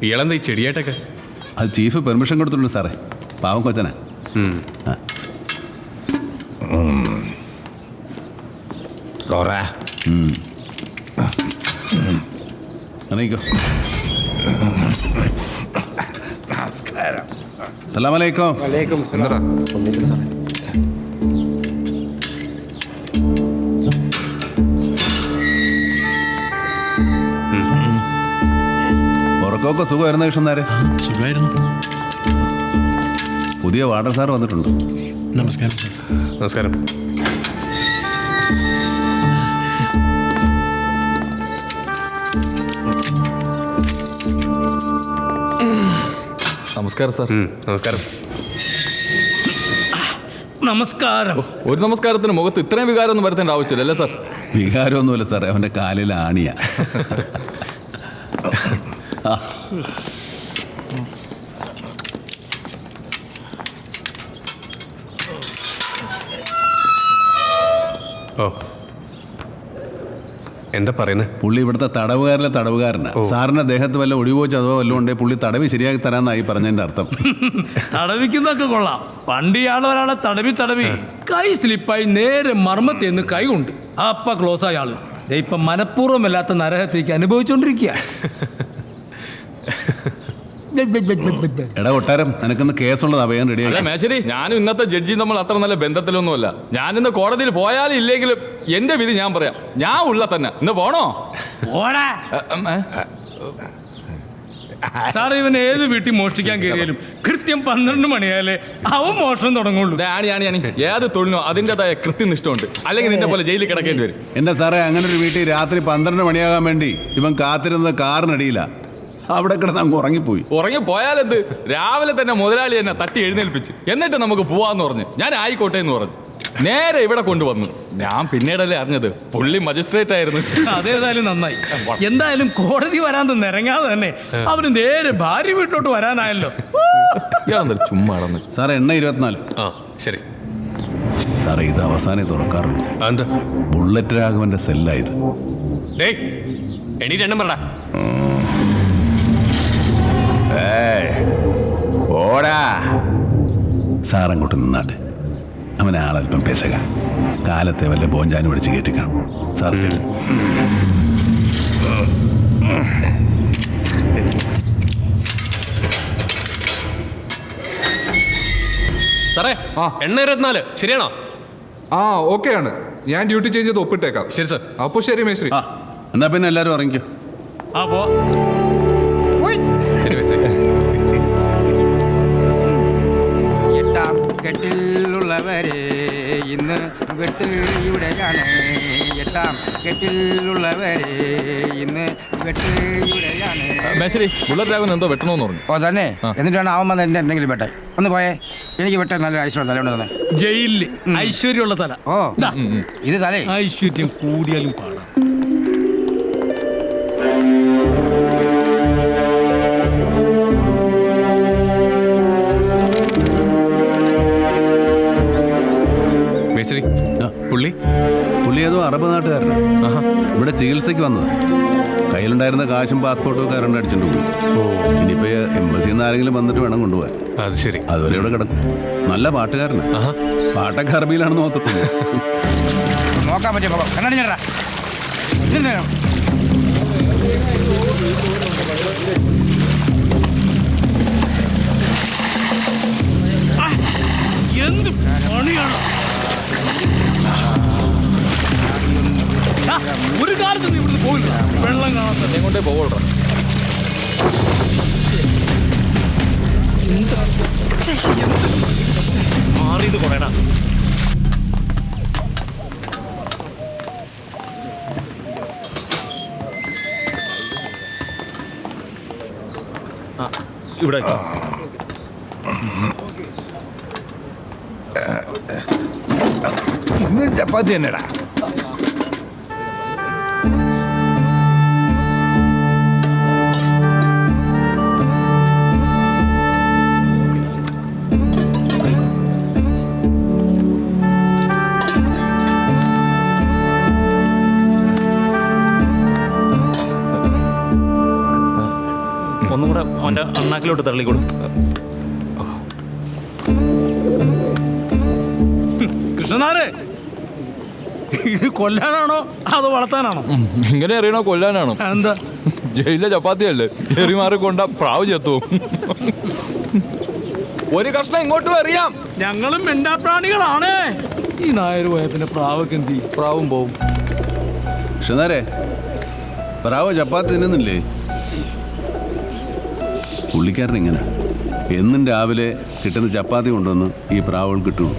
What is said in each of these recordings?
ഇയാളെന്താ ഈ ചെടിയായിട്ടൊക്കെ? അത് ചീഫ് പെർമിഷൻ കൊടുത്തിട്ടുണ്ട് സാറേ. പാവം കൊച്ചനാ. അറിയിക്കോ. നമസ്കാരം. സലാമലൈക്കും. ഉറക്കമൊക്കെ സുഖമായിരുന്ന കൃഷ്ണനാര്? സുഖമായിരുന്നു. പുതിയ വാർഡൻ സാർ വന്നിട്ടുണ്ട്. നമസ്കാരം സാർ. നമസ്കാരം. നമസ്കാരം സാർ. നമസ്കാരം. നമസ്കാരം. ഒരു നമസ്കാരത്തിന് മുഖത്ത് ഇത്രയും വികാരമൊന്നും വരുത്തേണ്ട ആവശ്യമില്ല അല്ലേ സാർ? വികാരമൊന്നുമില്ല സാറേ, അവൻ്റെ കാലിൽ ആണിയാ. ഓ, എന്താ പറയുന്നത്? പുള്ളി ഇവിടുത്തെ തടവുകാരിലെ തടവുകാരനാ. സാറിന്റെ ദേഹത്ത് വല്ല ഒടിവോ ചതവോ വല്ലതും ഉണ്ടെങ്കിൽ പുള്ളി തടവി ശരിയാക്കി തരാന്നായി പറഞ്ഞതിന്റെ അർത്ഥം. തടവിക്കുന്നൊക്കെ കൊള്ളാം. പണ്ട് ഇയാൾ ഒരാളെ തടവി കൈ സ്ലിപ്പായി നേരെ മർമ്മത്തേന്ന് കൈ കൊണ്ട് അപ്പ ക്ലോസ് ആയ ആള് ഇപ്പൊ മനഃപൂർവ്വമല്ലാത്ത നരഹത്തേക്ക് അനുഭവിച്ചോണ്ടിരിക്കുക. എടാ കൊട്ടാരം, നിനക്കിന്ന് കേസുള്ളത് വേഗം അല്ല റെഡിയാക്കി. മേശരി, ഞാനും ഇന്നത്തെ ജഡ്ജി നമ്മൾ അത്ര നല്ല ബന്ധത്തിലൊന്നുമല്ല. ഞാനിന്ന് കോടതിയിൽ പോയാലും ഇല്ലെങ്കിലും എന്റെ വിധി ഞാൻ പറയാം. ഞാൻ ഉള്ള തന്നെ ഇന്ന് പോണോ? സാർ, ഇവൻ ഏത് വീട്ടിൽ മോഷ്ടിക്കാൻ കയറിയാലും കൃത്യം 12 മണിയായാലേ അവൻ മോഷണം തുടങ്ങുള്ളൂ. ഏത് തൊഴിലിനോ അതിൻ്റെതായ കൃത്യനിഷ്ഠമുണ്ട്. അല്ലെങ്കിൽ നിന്നെ പോലെ ജയിലിൽ കിടക്കേണ്ടി വരും. എന്റെ സാറേ, അങ്ങനെ ഒരു വീട്ടിൽ രാത്രി 12 മണിയാകാൻ വേണ്ടി ഇവൻ കാത്തിരുന്നത് കാറിനടിയില്ല. അവിടെ കിടന്ന് അങ്ങ് ഉറങ്ങിപ്പോയി. ഉറങ്ങിപ്പോയാലെന്ത്? രാവിലെ തന്നെ മുതലാളി എന്നെ തട്ടി എഴുന്നേൽപ്പിച്ച് എന്നിട്ട് നമുക്ക് പോവാന്ന് പറഞ്ഞു. ഞാൻ ആയിക്കോട്ടെ എന്ന് പറഞ്ഞു. നേരെ ഇവിടെ കൊണ്ടുവന്നു. ഞാൻ പിന്നീടല്ലേ അറിഞ്ഞത് പുള്ളി മജിസ്ട്രേറ്റ് ആയിരുന്നു. അതേതായാലും നന്നായി. എന്തായാലും കോടതി വരാൻ നിരങ്ങാതെ തന്നെ അവന് നേരെ ഭാര്യ വീട്ടിലോട്ട് വരാനായല്ലോ. ചുമ്മാ സാറേ, എണ്ണ 24. ആ ശരി സാറേ, ഇത് അവസാനം തുറക്കാറുള്ളൂ. എന്താ? ബുള്ളറ്റ് രാഘവന്റെ സെല്ലായത്. ഡേയ്, എണീറ്റ് എണ്ണം പറടാ. ഓടാ സാറങ്ങോട്ട് നിന്നാട്ടെ. അവനെ ആളല്പം പെശക. കാലത്തെ വല്ല ബോഞ്ചാനും പിടിച്ച് കയറ്റിക്കണം. സാറ് ചെല്ലും. സാറേ, എണ്ണ 24 ശരിയാണോ? ആ, ഓക്കെ ആണ്. ഞാൻ ഡ്യൂട്ടി ചേഞ്ച് ചെയ്ത് ഒപ്പിട്ടേക്കാം. ശരി സാർ. അപ്പോൾ ശരി മേശ്രീ. എന്നാ പിന്നെ എല്ലാവരും ഉറങ്ങിക്കോ. എട്ടാം കെട്ടിലുള്ളവരെ ഇന്ന് വെട്ട് ഇവിടെയാണ്. എട്ടാം കെട്ടിലുള്ളവരെ ഇന്ന് വെട്ട് ഇവിടെയാണ്. മേശരി, ബുള്ളറ്റ് രാഘവൻ എന്തോ വെട്ടണമെന്ന് പറഞ്ഞു. ഓ തന്നെ? എന്നിട്ടാണ് അവൻ വന്ന് എന്നെ എന്തെങ്കിലും വെട്ടെ? ഒന്ന് പോയേ, എനിക്ക് വെട്ടാൻ നല്ല ഐശ്വര്യം തല കൊണ്ട് തന്നെ. ജയിലില് ഐശ്വര്യമുള്ള തല. ഓ, ഇത് തലേ ഐശ്വര്യം കൂടിയാലും പാടാം. പുള്ളി ഏതോ അറബ് നാട്ടുകാരനാണ്. ഇവിടെ ചികിത്സയ്ക്ക് വന്നത്. കയ്യിലുണ്ടായിരുന്ന കാശും പാസ്പോർട്ടും ഒക്കെ കറണ്ട് അടിച്ചിട്ട് പോയി. ഇനിയിപ്പോ എംബസിയിൽ നിന്ന് ആരെങ്കിലും വന്നിട്ട് വേണം കൊണ്ടുപോകാൻ. അത് ശരി. അതുവരെ ഇവിടെ കിടക്കും. നല്ല പാട്ടുകാരനാണ്. പാട്ടൊക്കെ അറബിയിലാണെന്ന് നോക്കത്തുള്ളൂ. നോക്കാൻ പറ്റിയ കണ്ണാടി ചേട്ടാ. എന്ത് പണിയാണ്! ഒരു കാലത്ത് നീ ഇവിടുന്ന് പോയില്ല. വെള്ളം കാണാത്ത കൊണ്ടേ പോകോളൂ. മാറിയത് കൊറേടാ. ഇവിടെ ഇന്നും ചപ്പാത്തി തന്നെടാ. ഒന്നും കൂടെ അവന്റെ അണ്ണാക്കിലോട്ട് തള്ളിക്കൊടുക്കും. കൃഷ്ണനാരെ, ഇത് കൊല്ലാനാണോ അതോ വളർത്താനാണോ? ഇങ്ങനെ അറിയണോ കൊല്ലാനാണോ? എന്താ ജയിലിലെ ചപ്പാത്തിയല്ലേ, എറിമാറി കൊണ്ട പ്രാവ് ചെത്തും. ഒരു കഷ്ണം ഇങ്ങോട്ടും അറിയാം. ഞങ്ങളും മിണ്ടാപ്രാണികളാണ്. ഈ നായർ പോയ പിന്നെ പ്രാവൊക്കെ എന്തി? പ്രാവും പോവും. കൃഷ്ണനാരെ, പ്രാവ് ചപ്പാത്തി തിന്നുന്നില്ലേ? പുള്ളിക്കാരൻ ഇങ്ങനെ എന്നും രാവിലെ കിട്ടുന്ന ചപ്പാത്തി കൊണ്ടുവന്ന് ഈ പ്രാവുകൾ കിട്ടുള്ളൂ.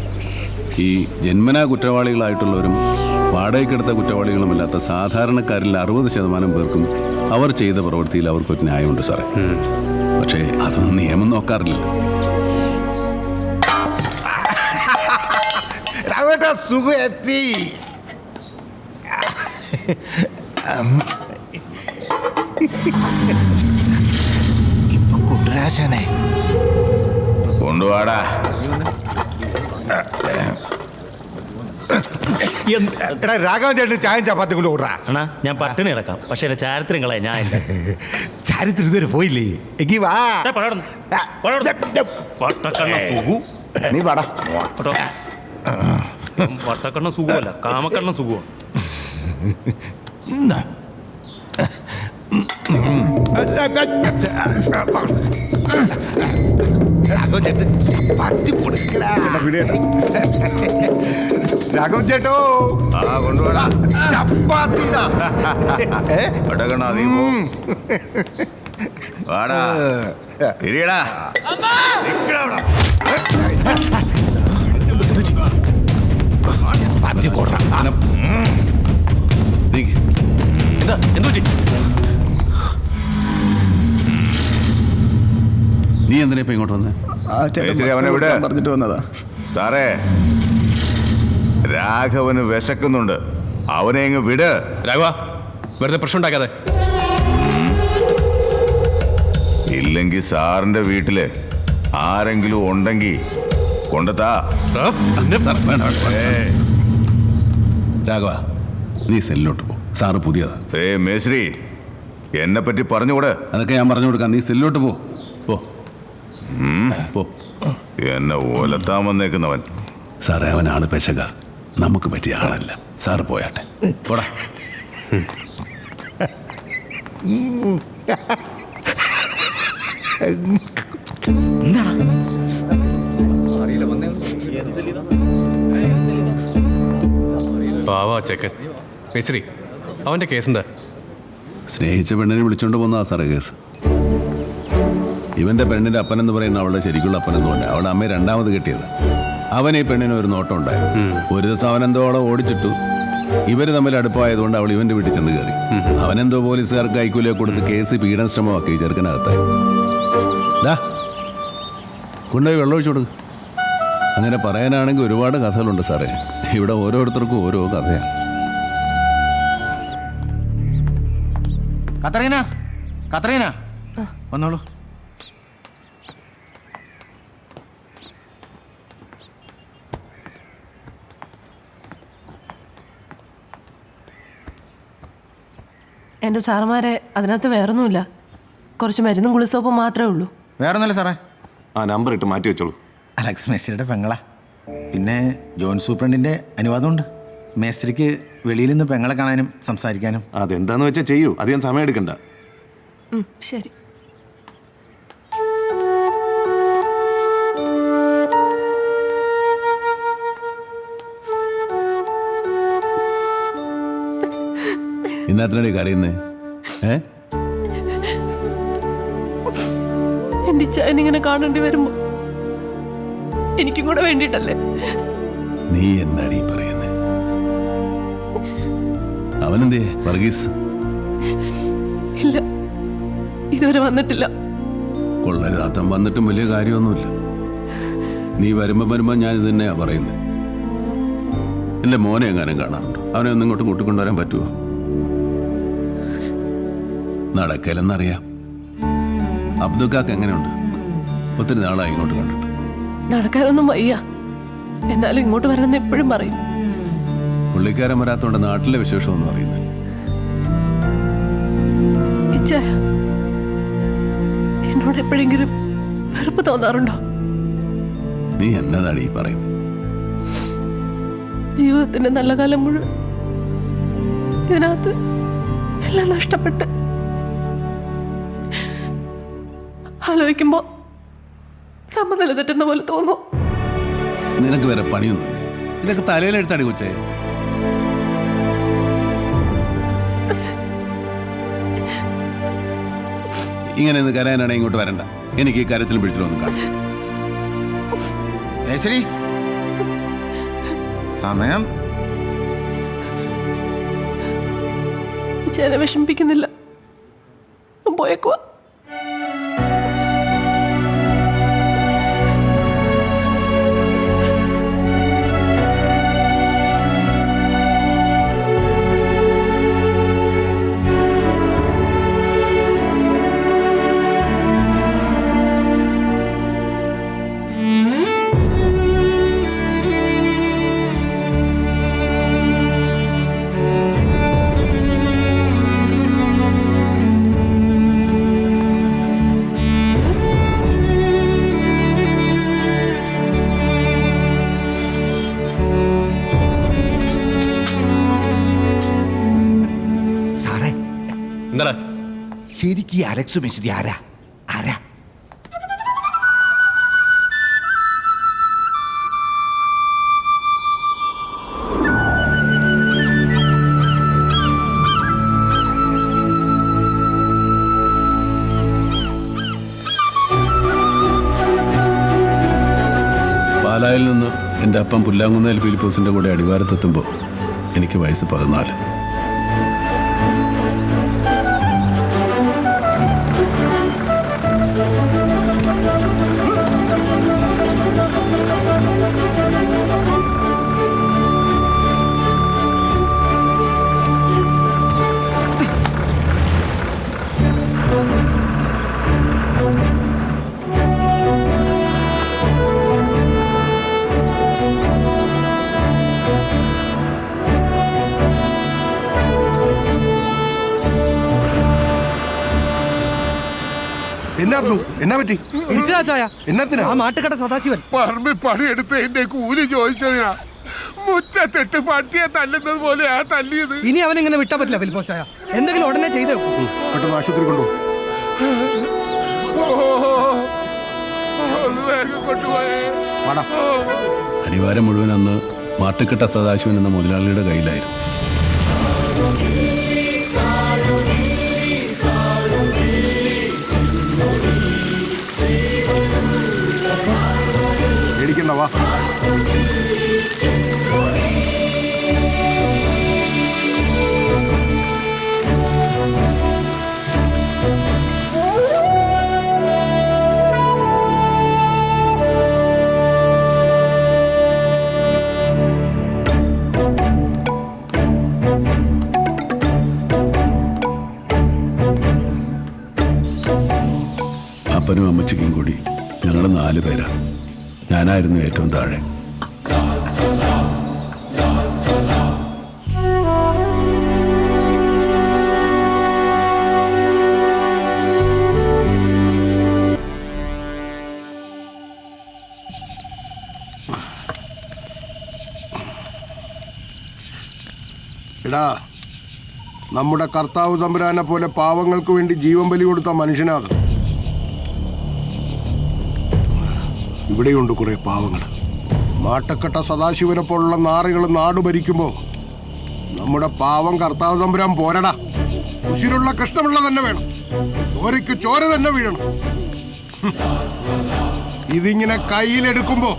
ഈ ജന്മനാ കുറ്റവാളികളായിട്ടുള്ളവരും വാടകയ്ക്കെടുത്ത കുറ്റവാളികളുമല്ലാത്ത സാധാരണക്കാരിൽ 60% പേർക്കും അവർ ചെയ്ത പ്രവൃത്തിയിൽ അവർക്കൊരു ന്യായമുണ്ട് സാറേ. പക്ഷേ അതൊന്നും നിയമം നോക്കാറില്ലല്ലോ. രാഘവേട്ടാ, സുഖം എത്തി. ഇപ്പൊ കൊണ്ടുരാശനെ കൊണ്ടുപോടാ. എടാ രാഘവൻ ചേട്ടൻ ചായം ചപ്പാത്തി കൊണ്ട് ഓടാ. അണ്ണാ, ഞാൻ പട്ടിണി കിടക്കാം, പക്ഷെ എന്റെ ചാരിത്രം കളയാ ഞാൻ ഇല്ല. ചരിത്രം ഇതുവരെ പോയില്ലേ? എങ്കി വാ. വട്ടക്കണ്ണ സുഖു. നീ വാടാ. വട്ടക്കണ്ണ സുഖമല്ല, കാമക്കണ്ണ സുഖമാണ്. രാഘവൻ ചേട്ടൻ ചപ്പാത്തി കൊടുക്കടാ. രാഘവൻ ചേട്ടോ, കൊണ്ടുപോടാ ചപ്പാത്തി വാടാ. ഇരിയടാ. ചപ്പാത്തി കൊടുക്കണം. എന്താ എന്തു പറ്റി? നീ എന്തിനാ ഇപ്പൊ ഇങ്ങോട്ട് വന്നേ? അവനെ വിട് പറഞ്ഞിട്ട് വന്നതാ സാറേ. രാഘവന് വിശക്കുന്നുണ്ട്, അവനെ അങ്ങ് വിട്. രാഘവ, വെറുതെ പ്രശ്നം ഉണ്ടാക്കാതെ. ഇല്ലെങ്കിൽ സാറിന്റെ വീട്ടില് ആരെങ്കിലും ഉണ്ടെങ്കിൽ കൊണ്ടെത്താ. രാഘവ, നീ സെല്ലിലോട്ട് പോ. സാറ് പുതിയതാ. മേശ്രീ, എന്നെ പറ്റി പറഞ്ഞുകൂടെ? അതൊക്കെ ഞാൻ പറഞ്ഞു കൊടുക്കാം. നീ സെല്ലിലോട്ട് പോ. പോ. എന്നെ ഓലത്താൻ വന്നേക്കുന്നവൻ. സാറേ, അവനാണ് പെശക, നമുക്ക് പറ്റിയ ആളല്ല. സാറ് പോയാട്ടെ. പോടാ. പാവാ ചെക്കൻ. മേശ്രി, അവന്റെ കേസ് എന്താ? സ്നേഹിച്ച പെണ്ണിനെ വിളിച്ചോണ്ട് പോന്നതാ സാറേ കേസ്. ഇവന്റെ പെണ്ണിന്റെ അപ്പനെന്ന് പറയുന്ന അവളുടെ ശരിക്കുള്ള അപ്പനെന്ന് പറഞ്ഞാൽ അവളുടെ അമ്മയെ രണ്ടാമത് കിട്ടിയത്. അവൻ ഈ പെണ്ണിന് ഒരു നോട്ടം ഉണ്ടായി. ഒരു ദിവസം അവനെന്തോ അവളെ ഓടിച്ചിട്ടു. ഇവര് തമ്മിൽ അടുപ്പമായതുകൊണ്ട് അവൾ ഇവന്റെ വീട്ടിൽ ചെന്ന് കയറി. അവനെന്തോ പോലീസുകാർക്ക് കൈക്കൂലിയൊക്കെ കൊടുത്ത് കേസ് പീഡന ശ്രമമാക്കി ചെറുക്കനകത്തായി. കൊണ്ടുപോയി വെള്ളമൊഴിച്ചു കൊടുക്കും. അങ്ങനെ പറയാനാണെങ്കിൽ ഒരുപാട് കഥകളുണ്ട് സാറേ. ഇവിടെ ഓരോരുത്തർക്കും ഓരോ കഥയാണ്. കത്രീന വന്നോളൂ. എൻ്റെ സാറന്മാരെ അതിനകത്ത് വേറൊന്നുമില്ല. കുറച്ച് മരുന്നും കുളിസോപ്പും മാത്രമേ ഉള്ളൂ. വേറൊന്നുമില്ല സാറേ. ആ നമ്പർ ഇട്ട് മാറ്റി വെച്ചോളൂ. അലക്സ് മേസ്ത്രിയുടെ പെങ്ങളാ. പിന്നെ ജോൺ സൂപ്രണ്ടിൻ്റെ അനുവാദമുണ്ട്. മേസ്ത്രിക്ക് വെളിയിൽ നിന്ന് പെങ്ങളെ കാണാനും സംസാരിക്കാനും. അതെന്താന്ന് വെച്ചാൽ ചെയ്യൂ, അധികം സമയം എടുക്കണ്ട. ശരി. ഇന്നത്രടി കരയുന്നേ? എൻ്റെ ഇങ്ങനെ കാണേണ്ടി വരുമ്പോ എനിക്കും കൂടെ വേണ്ടിട്ടല്ലേ? നീ എന്നാടി പറയുന്നേ? അവനെന്തേ വർഗീസ്? ഇല്ല, ഇതുവരെ വന്നിട്ടില്ല. കൊള്ളരുതാത്തം വന്നിട്ടും വലിയ കാര്യമൊന്നുമില്ല. നീ വരുമ്പോ ഞാൻ ഇത് തന്നെയാ പറയുന്നത്. എൻ്റെ മോനെ എങ്ങാനും കാണാറുണ്ടോ? അവനെ ഒന്നും ഇങ്ങോട്ട് കൂട്ടിക്കൊണ്ടുവരാൻ പറ്റുമോ? നടക്കലെന്നറിയാം. അബ്ദുക്കാക്ക് എങ്ങനെയുണ്ട്? ഒത്തിരി നാളായി ഇങ്ങോട്ട് കണ്ടിട്ട്. നടക്കാനൊന്നും വയ്യ, എന്നാലും ഇങ്ങോട്ട് വരണമെന്ന് എപ്പോഴും പറയും. പുള്ളിക്കാരൻ വരാത്തോണ്ട് നാട്ടിലെ വിശേഷമൊന്നും അറിയുന്നില്ല. എപ്പോഴെങ്കിലും വെറുപ്പ് തോന്നാറുണ്ടോ? നീ എന്നതാണ് ഈ പറയുന്നത്? ജീവിതത്തിന്റെ നല്ല കാലം മുഴുവൻ ഇതിനകത്ത് എല്ലാം നഷ്ടപ്പെട്ട് ആലോചിക്കുമ്പോ സമനില തെറ്റുന്ന പോലെ തോന്നുന്നു. നിനക്ക് വേറെ പണിയൊന്നുമില്ല. ഇതൊക്കെ തലയിലെടുത്തടി കൊച്ചേ. ഇങ്ങനെ ഒന്ന് കരയാനാണെങ്കിൽ ഇങ്ങോട്ട് വരണ്ട. എനിക്ക് ഈ കരച്ചിലും പിടിച്ചിലൊന്നും കാണാം. ശരി, സമയം ചേനെ വിഷമിപ്പിക്കുന്നില്ല. പോയേക്കുവാ. എന്താ ശരിക്കും ഈ അലക്സ് മെസ്സി ആരാ? ആരാ? പാലായിൽ നിന്ന് എൻ്റെ അപ്പം പുല്ലാങ്കുന്നേൽ ഫിലിപ്പോസിൻ്റെ കൂടെ അടിവാരത്തെത്തുമ്പോൾ എനിക്ക് വയസ്സ് 14. എന്നാ പറ്റി? ആ മാട്ടുകട സദാശിവൻ പറമ്പിൽ പണിയെടുത്ത് എന്റെ കൂലി ചോദിച്ചതിനാ മുറ്റത്തിട്ട് പട്ടിയെ തല്ലുന്നത് പോലെ ആ തല്ലിയത്. ഇനി അവനിങ്ങനെ വിട്ടാ പറ്റില്ല ഫിലിപ്പോസായ. എന്തെങ്കിലും ഉടനെ ചെയ്തേ. പെട്ടെന്ന് ആശുപത്രി കൊണ്ടുപോ. വേഗം കൊണ്ടുപോയേ. അടിവാരം മുഴുവൻ അന്ന് മാട്ടുക്കെട്ട സദാശിവൻ എന്ന മുതലാളിയുടെ കയ്യിലായിരുന്നു. പേടിക്കണ്ട, വാ. അപ്പനും അമ്മച്ചിക്കും കൂടി ഞങ്ങൾ 4 പേരാണ്. ഞാനായിരുന്നു ഏറ്റവും താഴെ. എടാ, നമ്മുടെ കർത്താവ് തമ്പുരാനെ പോലെ പാവങ്ങൾക്ക് വേണ്ടി ജീവൻ ബലി കൊടുത്ത മനുഷ്യനാണ്. ഇവിടെയുണ്ട് കുറെ പാവങ്ങൾ. മാട്ടക്കെട്ട സദാശിവനെ പോലുള്ള നാറികൾ നാട് ഭരിക്കുമ്പോൾ നമ്മുടെ പാവം കർത്താവ് തമ്പുരാൻ പോരടാ. ഉശിരുള്ള കഷ്ടമുള്ള തന്നെ വേണം. ചോരയ്ക്ക് ചോര തന്നെ വീഴണം. ഇതിങ്ങനെ കയ്യിലെടുക്കുമ്പോ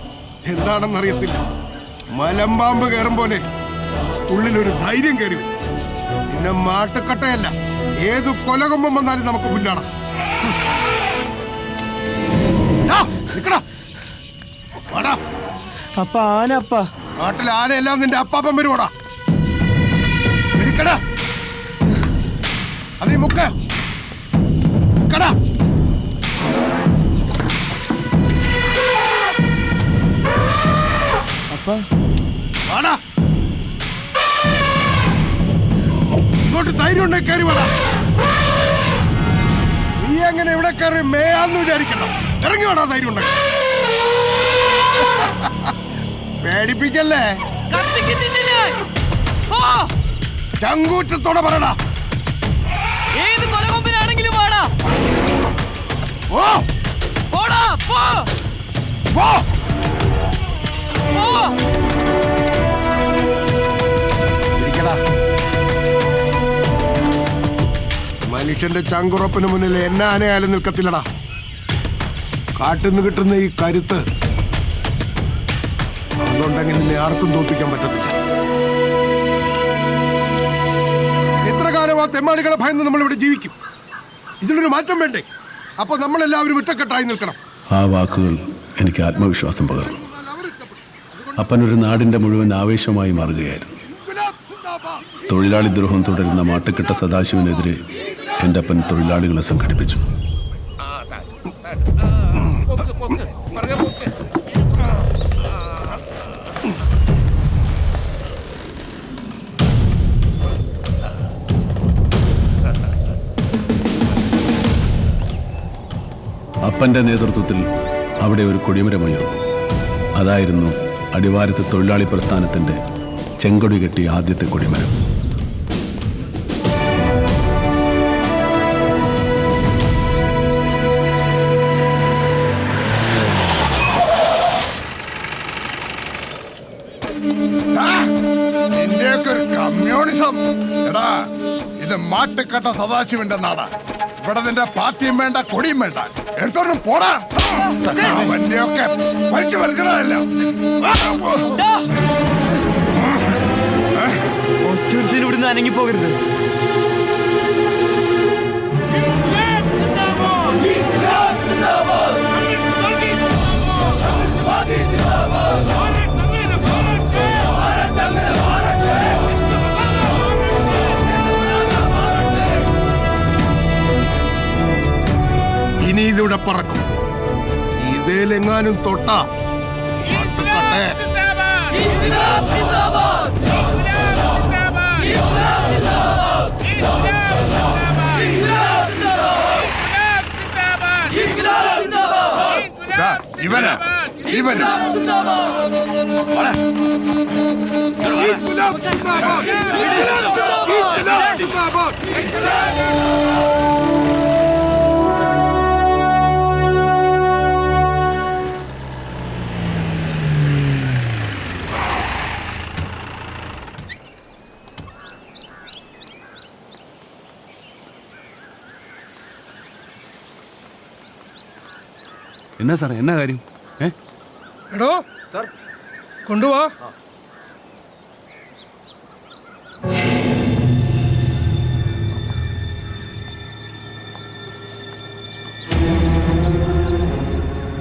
എന്താണെന്നറിയത്തില്ല, മലമ്പാമ്പ് കയറും പോലെ ഉള്ളിലൊരു ധൈര്യം കയറി. പിന്നെ മാട്ടുക്കട്ടയല്ല, ഏത് കൊലകൊമ്പം വന്നാലും നമുക്ക് പുല്ലാടാം. നാട്ടിൽ ആനയെല്ലാം നിന്റെ അപ്പാപ്പൻ വരുവാടാ. ഇടിക്കടാ, അതീ മുക്ക കടാ. ഇങ്ങോട്ട് ധൈര്യം ഉണ്ടെങ്കിൽ കയറി വേടാ. നീ അങ്ങനെ ഇവിടെ കയറി മേയാന്ന് വിചാരിക്കണം. ഇറങ്ങി വേണം ധൈര്യം ഉണ്ടെങ്കിൽ. പേടിപ്പിക്കല്ലേ, ചങ്കൂറ്റത്തോടെ പറയടാ. ഏത് കൊലകൊമ്പിനാണെങ്കിലും വാടാ. ഓ പോടാ, പോ. പോ. ഇരിക്കടാ. മനുഷ്യന്റെ ചങ്കുറപ്പിന് മുന്നിൽ എന്നെ ആനയാലും നിൽക്കത്തില്ലടാ. കാട്ടിന്ന് കിട്ടുന്ന ഈ കരുത്ത് അതുണ്ടെങ്കിൽ നിന്നെ ആർക്കും തോൽപ്പിക്കാൻ പറ്റത്തില്ല. എത്ര കാലം ആ തെമ്മാടികളെ ഭയന്ന് നമ്മളിവിടെ ജീവിക്കും? ഇതിനൊരു മാറ്റം വേണ്ടേ? അപ്പൊ നമ്മളെല്ലാവരും ഒറ്റക്കെട്ടായി നിൽക്കണം. ആ വാക്കുകൾ എനിക്ക് ആത്മവിശ്വാസം പകർന്നു. അപ്പനൊരു നാടിൻ്റെ മുഴുവൻ ആവേശമായി മാറുകയായിരുന്നു. തൊഴിലാളി ദ്രോഹം തുടരുന്ന മാട്ടുക്കെട്ട സദാശിവനെതിരെ എൻ്റെ അപ്പൻ തൊഴിലാളികളെ സംഘടിപ്പിച്ചു. അപ്പൻ്റെ നേതൃത്വത്തിൽ അവിടെ ഒരു കൊടിമരമുയർന്നു. അതായിരുന്നു അടിവാരത്തെ തൊഴിലാളി പ്രസ്ഥാനത്തിൻ്റെ ചെങ്കൊടി കെട്ടിയ ആദ്യത്തെ കൊടിമരം. ഇന്ത്യയൊക്കെ ഒരു കമ്മ്യൂണിസം. എടാ, ഇത് മാട്ടുക്കട്ട സദാശിവന്റെ നാടാ. ഇവിടെ നിന്റെ പാർട്ടിയും വേണ്ട, കൊടിയും വേണ്ട. എടുത്തോണ്ടും പോടാ. അവന്റെയൊക്കെ പഠിച്ചു വരുന്നതല്ല. ഒറ്റൊരുത്തിന് ഇവിടുന്ന് അനങ്ങി പോകരുത്. ഇനി ഇതിവിടെ പറക്കും. ഇതേലെങ്ങാനും തൊട്ടാ മാട്ടുക്കട്ടെ. ഇവനാ ഇവനാ എന്നാ സാറേ, എന്നാ കാര്യം? എടോ സാർ, കൊണ്ടുപോവാ.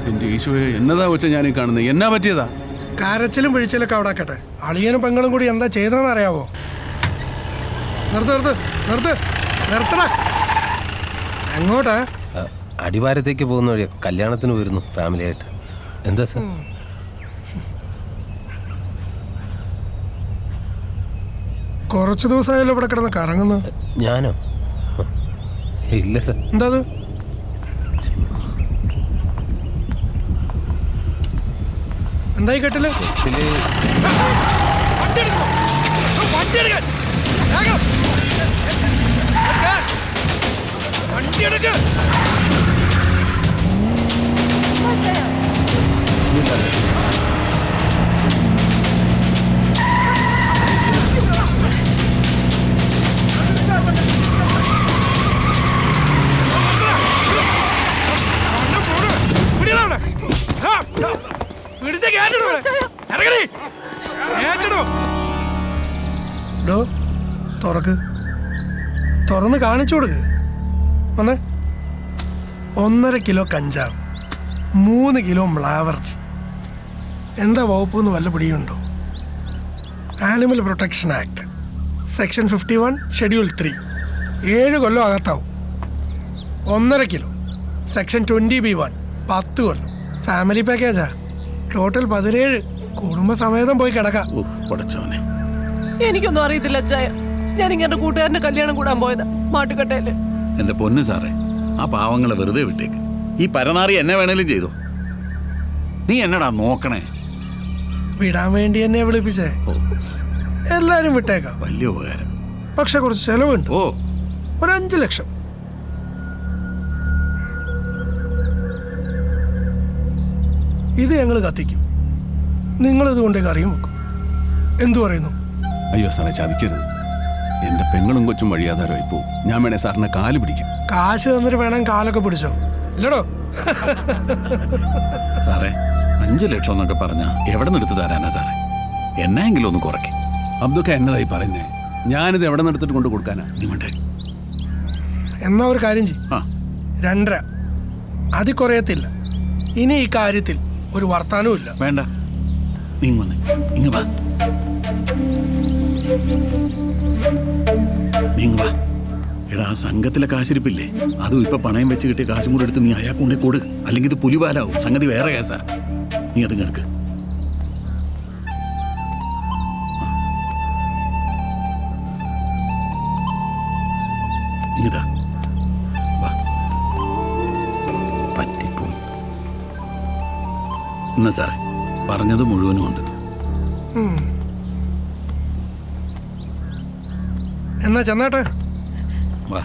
എൻ്റെ ഈശോയെ, എന്നതാ വെച്ചാൽ ഞാനീ കാണുന്നത്? എന്നാ പറ്റിയതാ? കരച്ചിലും പിഴിച്ചിലൊക്കെ അവിടെ ആക്കട്ടെ. അളിയനും പെങ്ങളും കൂടി എന്താ ചെയ്തതെന്ന് അറിയാവോ? നിർത്തടാ. എങ്ങോട്ടാ? അടിവാരത്തേക്ക് പോകുന്ന വഴി കല്യാണത്തിന് വരുന്നു ഫാമിലി ആയിട്ട്. എന്താ സാർ? കുറച്ച് ദിവസമായല്ലോ ഇവിടെ കിടന്ന് കറങ്ങുന്നു. ഞാനോ? ഇല്ല സാർ. എന്താ അത്? എന്തായി കെട്ടില്? തുറന്ന് കാണിച്ചു കൊടുക്ക്. വന്നേ. 1.5 കിലോ കഞ്ചാവ്, 3 കിലോ മ്ലാവർച്ചി. എന്താ വകുപ്പ് എന്ന് വല്ല പിടിയുണ്ടോ? Animal protection act section 51 schedule 3 7 കൊല്ലം അകത്താവും. 1.5 കിലോ സെക്ഷൻ 20B1 10 കൊല്ലം. ഫാമിലി പാക്കേജാ. ടോട്ടൽ 17. കുടുംബസമേതം പോയി കിടക്കാം. പഠിച്ചവനെ, എനിക്കൊന്നും അറിയത്തില്ല അച്ചായ. ഞാൻ ഇങ്ങനെ കൂട്ടുകാരന്റെ കല്യാണം കൂടാൻ പോയതാ മാട്ടുക്കട്ടയില്. എൻ്റെ പൊന്ന് സാറേ, ആ പാവങ്ങളെ വെറുതെ വിട്ടേക്ക്. ഈ പരനാറി എന്നെ വേണേലും ചെയ്തോ. നീ എന്നടാ നോക്കണേ? വിടാൻ വേണ്ടി എന്നെ വിളിപ്പിച്ചേ. എല്ലാരും വിട്ടേക്കാം. വലിയ ഉപകാരം. പക്ഷെ കുറച്ച് ചെലവുണ്ട്. ഓ, ഒരു 5 ലക്ഷം. ഇത് ഞങ്ങൾ കത്തിക്കും. നിങ്ങൾ ഇതുകൊണ്ട് കറിയും വെക്കും. എന്തു പറയുന്നു? അയ്യോ സാറേ, ചതിക്കരുത്. എൻ്റെ പെങ്ങളും കൊച്ചും വഴിയാധാരമായി പോവും. ഞാൻ വേണേ സാറിനെ കാല് പിടിക്കും. കാശ് തന്നിട്ട് വേണം കാലൊക്കെ പിടിച്ചോ, ഇല്ലടോ? സാറേ, 5 ലക്ഷം എന്നൊക്കെ പറഞ്ഞാ എവിടെ നിന്ന് എടുത്ത് തരാനാ സാറേ? എന്നെങ്കിലും ഒന്ന് കുറയ്ക്കും. അബ്ദൊക്കെ എന്നതായി പറയുന്നേ? ഞാനിത് എവിടെ നിന്ന് എടുത്തിട്ട് കൊണ്ട് കൊടുക്കാനാ? നീ മണ്ടേ. എന്നാ ഒരു കാര്യം ചെയ്യും. 2.5 അത് കുറയത്തില്ല. ഇനി ഈ കാര്യത്തിൽ ഒരു വർത്താനവും ഇല്ല. വേണ്ട, നീ വന്നേ, ഇങ്ങ് വാ. നീ വാ. എടാ, ആ സംഘത്തിലെ കാശിരിപ്പില്ലേ, അതും ഇപ്പൊ പണയം വെച്ച് കിട്ടിയ കാശും കൂടെ എടുത്ത് നീ അയാൾക്ക് കൊണ്ടേ കൊടു. അല്ലെങ്കിൽ ഇത് പുലിപാലാവും. സംഗതി വേറെ കേസാ. നീ അത് കേൾക്ക്. ഇങ്ങതാ വാ. പറ്റിപ്പോയി. എന്നാ സാറേ, പറഞ്ഞത് മുഴുവനും ഉണ്ട്. എന്നാ ചെന്നാട്ടെ. വാ.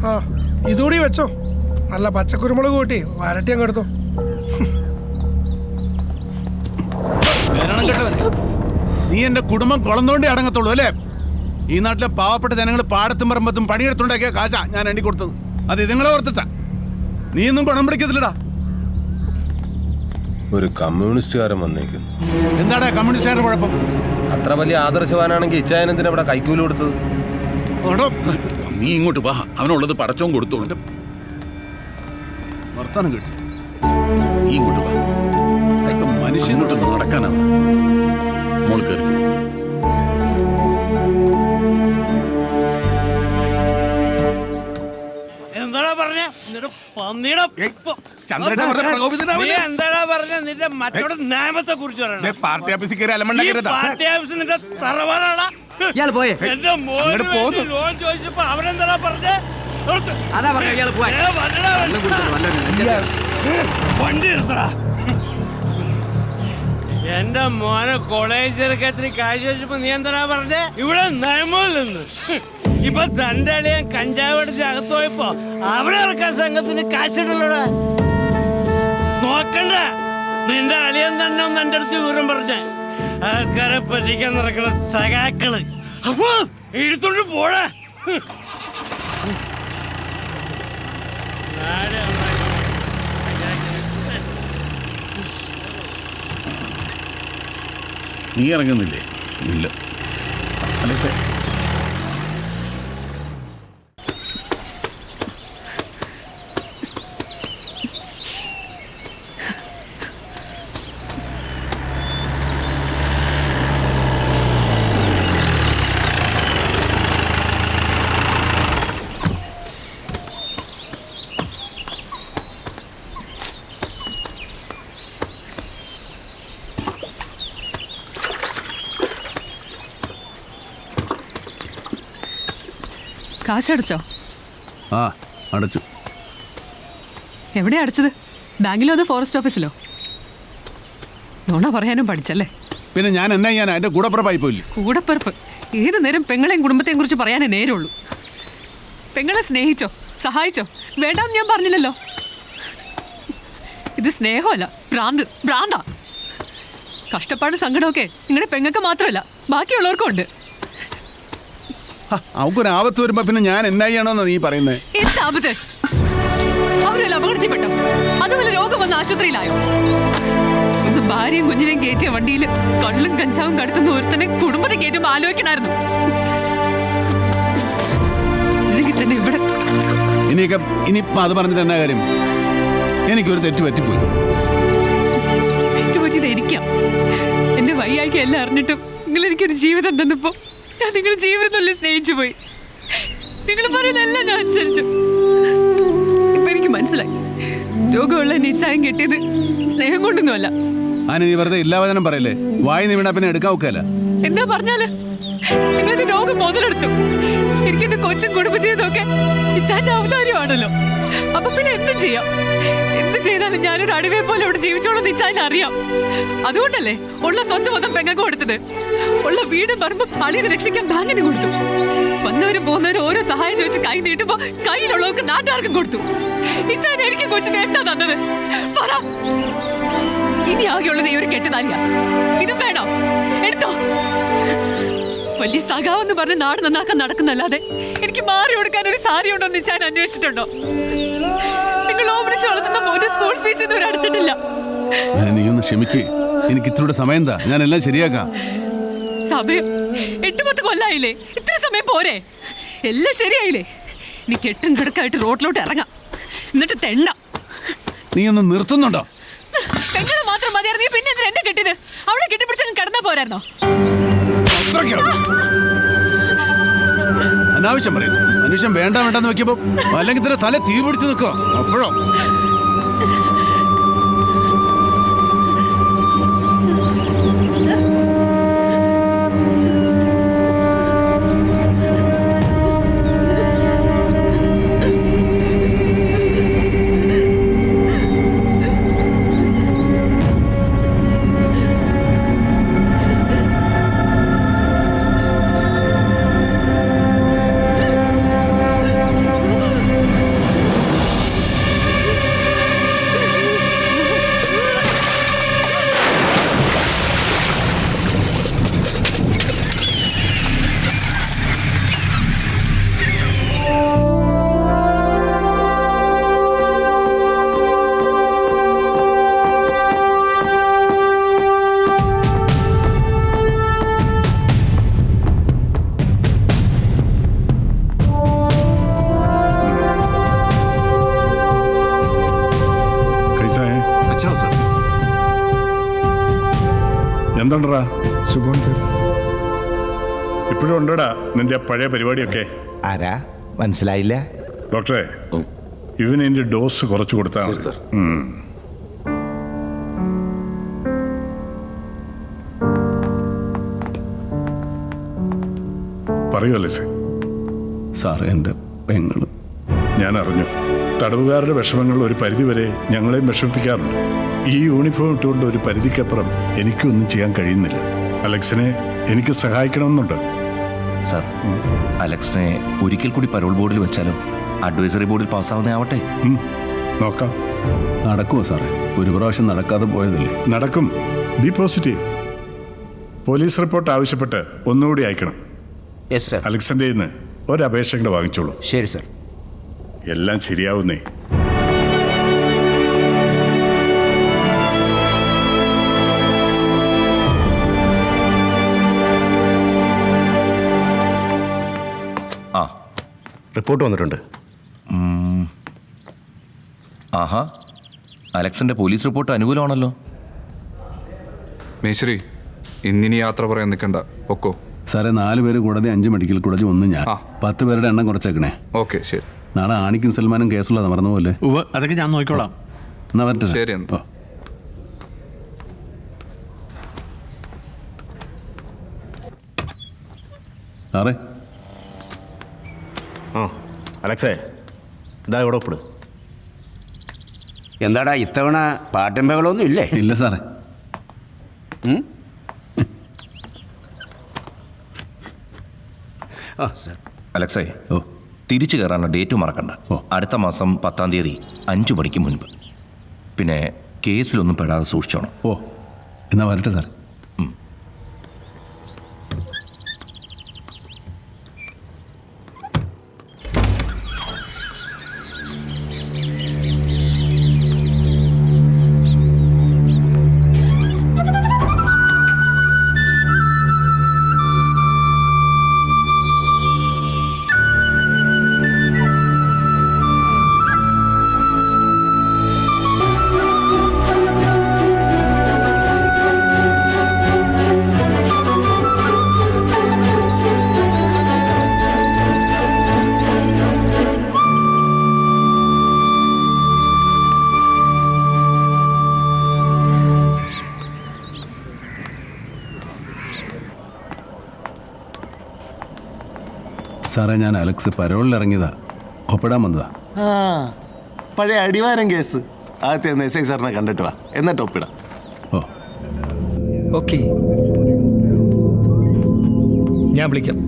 ആ, ഇതുകൂടി വെച്ചോ. നല്ല പച്ചക്കുരുമുളക് കൂട്ടി വരട്ടി അങ്ങ് എടുത്തോ. നീ എന്റെ കുടുംബം കുളന്തോണ്ടി അടങ്ങത്തുള്ളൂ അല്ലേ? ഈ നാട്ടിലെ പാവപ്പെട്ട ജനങ്ങൾ പാടത്തും പറമ്പത്തും പണിയെടുത്തുണ്ടാക്കിയ കാശാ ഞാൻ എണ്ണി കൊടുത്തത്. അത് ഇതുങ്ങളെ ഓർത്തിട്ടാ. നീയൊന്നും ഗുണം പിടിക്കത്തില്ലടാ. ഒരു കമ്മ്യൂണിസ്റ്റുകാരൻ വന്നേക്കുന്നു. എന്താടാ കമ്മ്യൂണിസ്റ്റുകാരുടെ കുഴപ്പം? അത്ര വലിയ ആദർശവാനാണെങ്കിൽ ഇച്ചായനെന്തിനാ ഇവിടെ കൈക്കൂലി കൊടുത്തത്? നീ ഇങ്ങോട്ട് വാ, അവനുള്ളത് പടച്ചോൻ കൊടുത്തോണ്ട്. വർത്താനം കേട്ടു. നീ ഇങ്ങോട്ട് വാ. മനുഷ്യൻ ഇങ്ങോട്ട് നടക്കാനാണ്. മോൾ കയറി. എന്താടാ പറഞ്ഞ പന്നിയുടെ എന്താടാ പറഞ്ഞ നിന്റെ മറ്റോട് നിയമത്തെ കുറിച്ച് പറയണം. പാർട്ടി ഓഫീസിൽ കയറി അലമണ്ടാക്കി പാർട്ടി ഓഫീസ് നിന്റെ തറവാടാടാ. എന്റെ മോൻ ലോൺ ചോദിച്ചപ്പോ അവനെന്താടാ പറഞ്ഞേ? വണ്ടി എടുത്തടാ. എന്റെ മോനെ കോളേജ് ചെറുക്കത്തിന് കാശ് ചോദിച്ചപ്പോ നീ എന്താടാ പറഞ്ഞേ? ഇവിടെ നിയമമിൽ നിന്ന് ഇപ്പൊ തന്റെ അളിയൻ കഞ്ചാവ് എടുത്ത് അകത്ത് പോയപ്പോ അവരിറക്കാൻ സംഘത്തിന് കാശിടല്ലോടാ. നോക്കണ്ട, നിന്റെ അളിയൻ തന്നെ ഒന്ന് എന്റെ അടുത്ത് വിവരം പറഞ്ഞ ആൾക്കാരെ പറ്റിക്കാൻ നടക്കുന്ന സഖാക്കള്. അപ്പൊ എടുത്തോണ്ട് പോടാ. നീ ഇറങ്ങുന്നില്ലേ? ഇല്ല. അലക്സേ, കാശടച്ചോ? ആ, അടച്ചു. എവിടെയാ അടച്ചത്? ബാങ്കിലോ അതോ ഫോറസ്റ്റ് ഓഫീസിലോ? നോണ പറയാനും പഠിച്ചല്ലേ? പിന്നെ ഞാൻ എന്നാ ചെയ്യാനാ? എന്റെ കൂടപ്പിറപ്പായി പോയില്ലേ? കൂടപ്പിറപ്പ് ഏത് നേരം പെങ്ങളെയും കുടുംബത്തെയും കുറിച്ച് പറയാനേ നേരമുള്ളൂ. പെങ്ങളെ സ്നേഹിച്ചോ, സഹായിച്ചോ? വേണ്ടാന്ന് ഞാൻ പറഞ്ഞില്ലല്ലോ. ഇത് സ്നേഹമല്ല, ഭ്രാന്താ. കഷ്ടപ്പാട് സങ്കടമൊക്കെ നിങ്ങളുടെ പെങ്ങൾക്ക് മാത്രമല്ല, ബാക്കിയുള്ളവർക്കും ഉണ്ട്. അവക്കൊരു ആപത്ത് വരുമ്പോ പിന്നെ ഞാൻ എന്നാ ചെയ്യണമെന്നാ നീ പറയുന്നത്? എന്താ ആപത്ത്? അവരെല്ലാം അപകടത്തിൽപ്പെട്ടോ? അതുപോലെ രോഗം വന്ന ആശുപത്രിയിലായോ? സ്വന്തം ഭാര്യയും കുഞ്ഞിനെയും കയറ്റിയ വണ്ടിയിൽ കള്ളും കഞ്ചാവും കടത്തുന്ന ഒരുത്തനെ കുടുംബത്തെ കയറ്റുമ്പോ ആലോചിക്കണമായിരുന്നു. ഇല്ലെങ്കിൽ തന്നെ ഇവിടെ ഇനിയിപ്പോ അത് പറഞ്ഞിട്ട് എന്നാ കാര്യം? എനിക്കൊരു തെറ്റ് പറ്റിപ്പോയി. തെറ്റുപറ്റിയത് എനിക്കാ. എന്റെ വയ്യായിക്ക് എല്ലാം അറിഞ്ഞിട്ടും നിങ്ങൾ എനിക്കൊരു ജീവിതം തന്നപ്പോ ഞാൻ നിങ്ങളുടെ ജീവിതം തന്നെ സ്നേഹിച്ചു പോയി. നിങ്ങൾ പറയുന്നതെല്ലാം ഞാൻ അനുസരിച്ചു. ഇപ്പൊ എനിക്ക് മനസ്സിലായി, രോഗമുള്ള നിശ്ചയം കെട്ടിയത് സ്നേഹം കൊണ്ടൊന്നുമല്ല. നീ വെറുതെ ഇല്ലാവചനം പറയല്ലേ? വായി നീ വീണാ പിന്നെ എടുക്കാൻ ഒക്കെയല്ല. എന്താ പറഞ്ഞാല് നിങ്ങൾക്ക് രോഗം മുതലെടുത്തു. എനിക്കിത് കൊച്ചും കുടുംബജീവിതമൊക്കെ ഇച്ചാന്റെ ഔദാര്യമാണല്ലോ. അപ്പൊ പിന്നെ എന്തും ചെയ്യാം. എന്ത് ചെയ്താലും ഞാനൊരു അടിവയെ പോലെ ഇവിടെ ജീവിച്ചോളൂ ഇച്ചാൻ അറിയാം. അതുകൊണ്ടല്ലേ ഉള്ള സ്വത്ത് മൊത്തം പെങ്ങൾക്ക് കൊടുത്തത്. ഉള്ള വീട് പറമ്പ് അളിയെ രക്ഷിക്കാൻ ബാങ്കിന് കൊടുത്തു. വന്നവരും പോകുന്നവരും ഓരോ സഹായം ചോദിച്ച് കൈ നീട്ടുമ്പോ കയ്യിലുള്ളവർക്ക് നാട്ടുകാർക്കും കൊടുത്തു. ഇച്ചാൻ എനിക്ക് കൊച്ചിന് എന്താ തന്നത് പറ. ഇനി ആകെയുള്ളത് ഈ ഒരു കെട്ടുതാലിയാ. ഇതും വേണോ? എടുത്തോ. വലിയ സഖാവെന്ന് പറഞ്ഞ് നാട് നന്നാക്കാൻ നടക്കുന്നല്ലാതെ എനിക്ക് മാറി കൊടുക്കാൻ ഒരു സാരി ഉണ്ടോ എന്ന് ഞാൻ അന്വേഷിച്ചിട്ടുണ്ടോ? നിങ്ങൾ ഓമനിച്ച് വളർത്തുന്ന മോന്റെ സ്കൂൾ ഫീസ് ഇതുവരെ അടച്ചിട്ടില്ല. നീ ഒന്ന് ക്ഷമിക്കേ, എനിക്ക് ഇത്തിരി സമയം എന്താ, ഞാൻ എല്ലാം ശരിയാക്കാം. സമയം 8-10 കൊല്ലായില്ലേ? ഇത്ര സമയം പോരെ? എല്ലാം ശരിയായില്ലേ? നീ കെട്ടും കിടക്കായിട്ട് റോഡിലോട്ട് ഇറങ്ങാം, എന്നിട്ട് തെണ്ണ. നീ ഒന്ന് നിർത്തുന്നുണ്ടോ? പെങ്ങളെ മാത്രം മതിയായിരുന്നു, നീ പിന്നെ എന്നെ കെട്ടിയത്. അവളെ കെട്ടിപ്പിടിച്ചാൽ കിടന്നാ പോരായിരുന്നോ? അനാവശ്യം പറയുന്നു. മനുഷ്യൻ വേണ്ട വേണ്ടെന്ന് വെക്കുമ്പോ അല്ലെങ്കിൽ തന്നെ തല തീ പിടിച്ച് നിൽക്കോ അപ്പോഴോ? എന്താണ്ടാ സുഖം സർ? ഇപ്പോഴും ഉണ്ടോടാ നിന്റെ പഴയ പരിപാടിയൊക്കെ? ആരാ മനസ്സിലായില്ല ഡോക്ടറെ? ഇവന് എന്റെ ഡോസ് കുറച്ച് കൊടുത്താൽ പറയുമല്ലേ സാർ? എൻ്റെ പെങ്ങൾ ഞാൻ അറിഞ്ഞു. തടവുകാരുടെ വിഷമങ്ങൾ ഒരു പരിധിവരെ ഞങ്ങളെയും വിഷമിപ്പിക്കാറുണ്ട്. ഈ യൂണിഫോം ഇട്ടുകൊണ്ട് ഒരു പരിധിക്കപ്പുറം എനിക്കൊന്നും ചെയ്യാൻ കഴിയുന്നില്ല. അലക്സിനെ എനിക്ക് സഹായിക്കണമെന്നുണ്ട് സാർ. അലക്സിനെ ഒരിക്കൽ കൂടി പരോൾ ബോർഡിൽ വെച്ചാലും അഡ്വൈസറി ബോർഡിൽ പാസ്സാവുന്നേ ആവട്ടെ. നോക്കാം. നടക്കുമോ സാറേ? ഒരു പ്രാവശ്യം നടക്കാതെ പോയതല്ലേ? നടക്കും. B positive. പോലീസ് റിപ്പോർട്ട് ആവശ്യപ്പെട്ട് ഒന്നുകൂടി അയക്കണം. അലക്സിന്റെ കയ്യിൽ നിന്ന് ഒരപേക്ഷ കൂടെ വാങ്ങിച്ചോളൂ. ശരി സർ. എല്ലാം ശരിയാവുന്നേ. ആ, റിപ്പോർട്ട് വന്നിട്ടുണ്ട്. ആഹാ, അലക്സിന്റെ പോലീസ് റിപ്പോർട്ട് അനുകൂലമാണല്ലോ. മേശ്രി, ഇന്നിനി യാത്ര പറയാൻ നിൽക്കണ്ട, ഒക്കോ. സാറേ, 4 പേര് കൂടാതെ 5 മെഡിക്കൽ കോളേജ്, 1 ഞാൻ. 10 പേരുടെ എണ്ണം കുറച്ചേക്കണേ. ഓക്കെ, ശരി. നാളെ ആണിക്കും സൽമാനും കേസുള്ളത് മറന്നു പോലെ. അതൊക്കെ ഞാൻ നോക്കിക്കോളാം. എന്നാ വരട്ടെ. ശരി. സാറേ. അലക്സേ, ഇതാ ഇവിടെ ഒപ്പിട്. എന്താടാ ഇത്തവണ പാട്ടും ബഹളമൊന്നും ഇല്ലേ? ഇല്ല സാറേ. അലക്സേ, തിരിച്ചു കയറാനുള്ള ഡേറ്റ് മറക്കണ്ട. അടുത്ത മാസം 10-ാം തീയതി 5 മണിക്ക് മുൻപ്. പിന്നെ കേസിലൊന്നും പെടാതെ സൂക്ഷിച്ചോണം. എന്നാ വരട്ടെ സാർ. സാറേ, ഞാൻ അലക്സ് പരോളിൽ ഇറങ്ങിയതാ, ഒപ്പിടാൻ വന്നതാ. ആ പഴയ അടിവാരം കേസ്. ആദ്യത്തെ ഒന്ന് SI സാറിനെ കണ്ടിട്ട് വാ, എന്നിട്ട് ഒപ്പിടാം. ഓക്കെ, ഞാൻ വിളിക്കാം.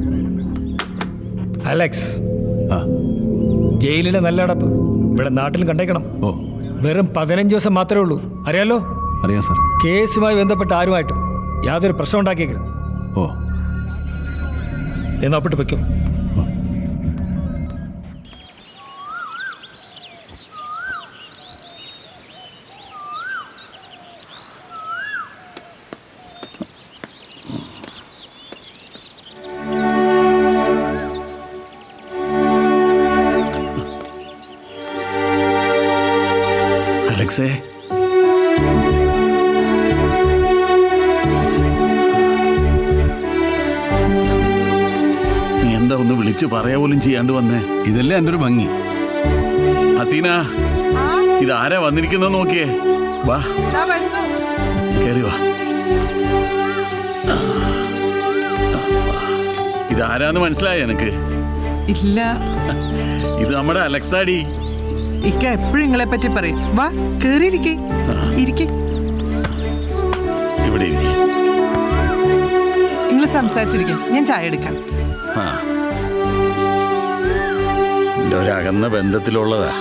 അലക്സ്, ജയിലിലെ നല്ല അടപ്പ് ഇവിടെ നാട്ടിൽ കണ്ടേക്കണം. വെറും 15 ദിവസം മാത്രമേ ഉള്ളൂ, അറിയാലോ? അറിയാം സാർ. കേസുമായി ബന്ധപ്പെട്ട് ആരുമായിട്ടും യാതൊരു പ്രശ്നം ഉണ്ടാക്കിയേക്കരുത്. എന്നാ ഒപ്പിട്ട് വയ്ക്കും. അലക്സേ, നീ എന്താ ഒന്ന് വിളിച്ച് പറയാ പോലും ചെയ്യാണ്ട് വന്നേ? ഇതല്ലേ എൻ്റെ ഒരു ഭംഗി. ഹസീന, ഇതാരാ വന്നിരിക്കുന്നത് നോക്കിയേ. വാ, കേറി വാ. ഇതാരാന്ന് മനസ്സിലായ എനക്ക്? ഇല്ല. ഇത് നമ്മുടെ അലക്സാടി. ഇക്ക എപ്പോഴും നിങ്ങളെ പറ്റി പറയും. വാ, കേറിയിരിക്കേ. ഇവിടെ നിങ്ങൾ സംസാരിച്ചിരിക്കും, ഞാൻ ചായ എടുക്കാം. എൻ്റെ ഒരു അകന്ന ബന്ധത്തിലുള്ളതാ.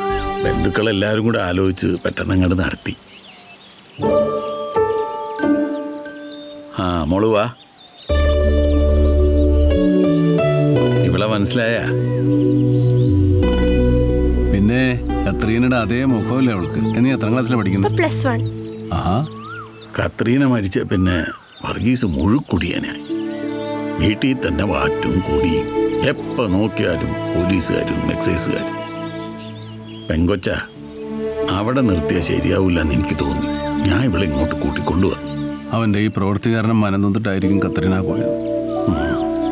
ബന്ധുക്കളെല്ലാവരും കൂടെ ആലോചിച്ച് പെട്ടെന്ന് അങ്ങോട്ട് നടത്തി. മോള് വാ. ഇവിടെ മനസ്സിലായ? പിന്നെ കത്രീനയുടെ അതേ മുഖമല്ലേ അവൾക്ക്. നീ എത്രാം ക്ലാസ്സിലാണ് പഠിക്കുന്നത്? +1. ആഹാ. കത്രീന മരിച്ച പിന്നെ വർഗീസ് മുഴുക്കുടിയനായി. വീട്ടിൽ തന്നെ വാറ്റും കുടിയും. എപ്പോൾ നോക്കിയാലും പോലീസുകാരും എക്സൈസുകാരും. പെങ്കൊച്ച അവിടെ നിർത്തിയാൽ ശരിയാവില്ലെന്ന് എനിക്ക് തോന്നി. ഞാൻ ഇവിടെ ഇങ്ങോട്ട് കൂട്ടിക്കൊണ്ടുവന്നു. അവൻ്റെ ഈ പ്രവൃത്തി കാരണം മനം നൊന്നിട്ടായിരിക്കും കത്രീന പോയത്.